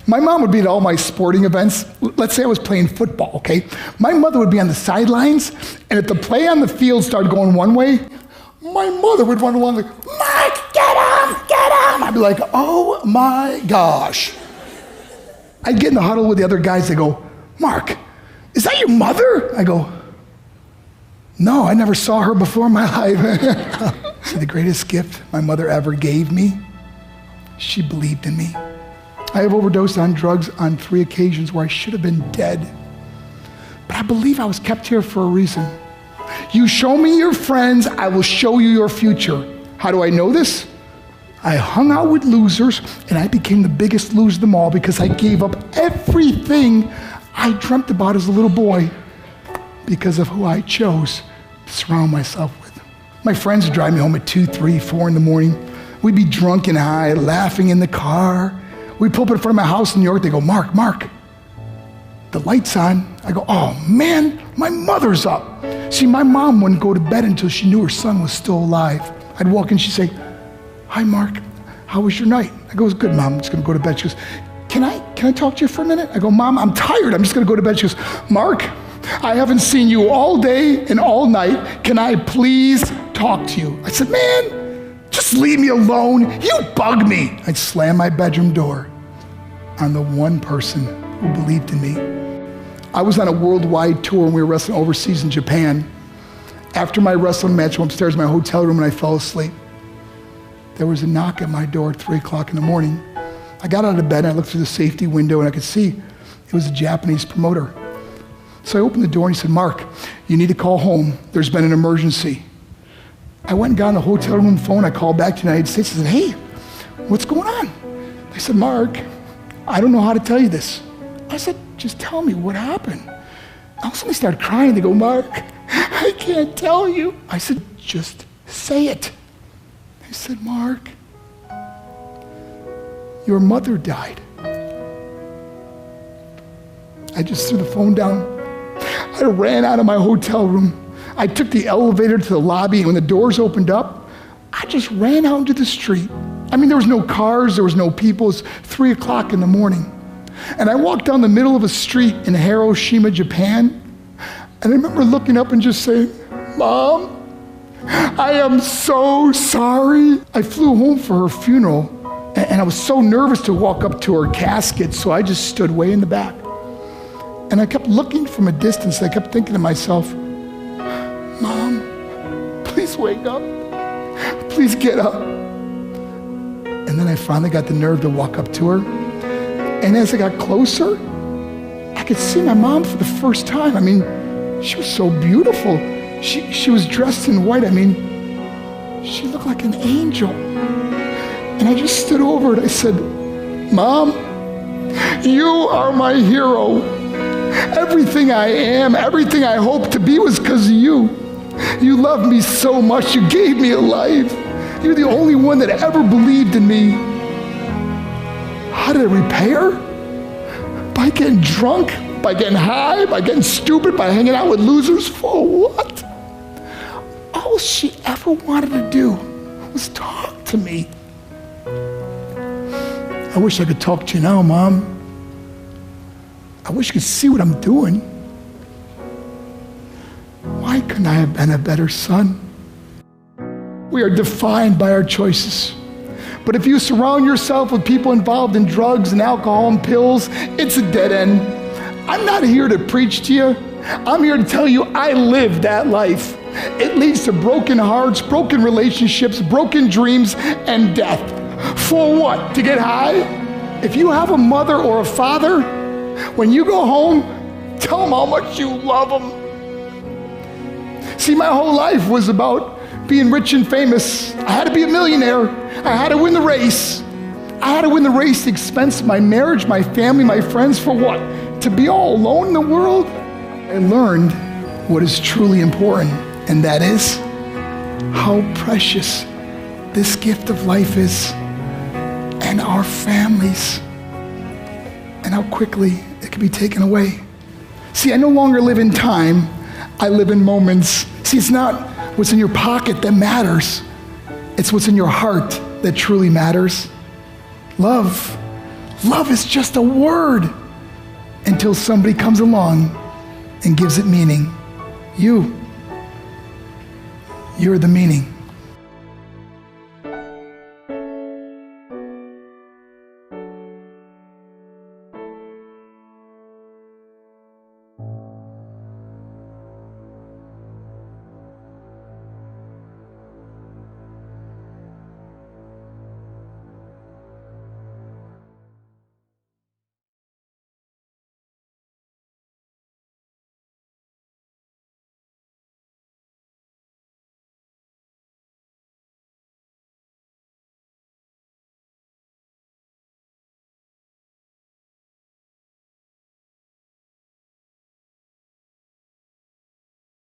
My mom would be at all my sporting events. Let's say I was playing football, okay? My mother would be on the sidelines, and if the play on the field started going one way, my mother would run along like, Mark, get him, get him. I'd be like, oh my gosh. I'd get in the huddle with the other guys. They go, Mark, is that your mother? I go, no, I never saw her before in my life. See, the greatest gift my mother ever gave me, she believed in me. I have overdosed on drugs on 3 occasions where I should have been dead. But I believe I was kept here for a reason. You show me your friends, I will show you your future. How do I know this? I hung out with losers, and I became the biggest loser of them all because I gave up everything I dreamt about as a little boy because of who I chose to surround myself with. My friends would drive me home at 2, 3, 4 in the morning. We'd be drunk and high, laughing in the car. We'd pull up in front of my house in New York. They go, Mark, the light's on. I go, oh man, my mother's up. See, my mom wouldn't go to bed until she knew her son was still alive. I'd walk in, she'd say, hi, Mark, how was your night? I go, it's good, Mom, I'm just gonna go to bed. She goes, can I talk to you for a minute? I go, Mom, I'm tired, I'm just gonna go to bed. She goes, Mark, I haven't seen you all day and all night. Can I please talk to you? I said, man, just leave me alone. You bug me. I'd slam my bedroom door on the one person who believed in me. I was on a worldwide tour and we were wrestling overseas in Japan. After my wrestling match, I went upstairs in my hotel room and I fell asleep. There was a knock at my door at 3 o'clock in the morning. I got out of bed and I looked through the safety window and I could see it was a Japanese promoter. So I opened the door and he said, Mark, you need to call home. There's been an emergency. I went and got on the hotel room phone. I called back to the United States. I said, hey, what's going on? They said, Mark, I don't know how to tell you this. I said, just tell me what happened. All of a sudden they started crying. They go, Mark, I can't tell you. I said, just say it. They said, Mark, your mother died. I just threw the phone down. I ran out of my hotel room. I took the elevator to the lobby, and when the doors opened up, I just ran out into the street. I mean, there was no cars, there was no people. It was 3 o'clock in the morning. And I walked down the middle of a street in Hiroshima, Japan, and I remember looking up and just saying, Mom, I am so sorry. I flew home for her funeral, and I was so nervous to walk up to her casket, so I just stood way in the back. And I kept looking from a distance. I kept thinking to myself, Mom, please wake up. Please get up. And then I finally got the nerve to walk up to her. And as I got closer, I could see my mom for the first time. I mean, she was so beautiful. She was dressed in white. I mean, she looked like an angel. And I just stood over it. I said, Mom, you are my hero. Everything I am, everything I hope to be was because of you. You loved me so much, you gave me a life. You're the only one that ever believed in me. How did I repay her? By getting drunk, by getting high, by getting stupid, by hanging out with losers? For what? All she ever wanted to do was talk to me. I wish I could talk to you now, Mom. I wish you could see what I'm doing. Why couldn't I have been a better son? We are defined by our choices. But if you surround yourself with people involved in drugs and alcohol and pills, it's a dead end. I'm not here to preach to you. I'm here to tell you I lived that life. It leads to broken hearts, broken relationships, broken dreams, and death. For what? To get high? If you have a mother or a father, when you go home, tell them how much you love them. See, my whole life was about being rich and famous. I had to be a millionaire. I had to win the race. I had to win the race at the expense of my marriage, my family, my friends. For what? To be all alone in the world? I learned what is truly important, and that is how precious this gift of life is, and our families, and how quickly it can be taken away. See, I no longer live in time, I live in moments. See, it's not what's in your pocket that matters. It's what's in your heart that truly matters. Love Love is just a word until somebody comes along and gives it meaning. You're the meaning.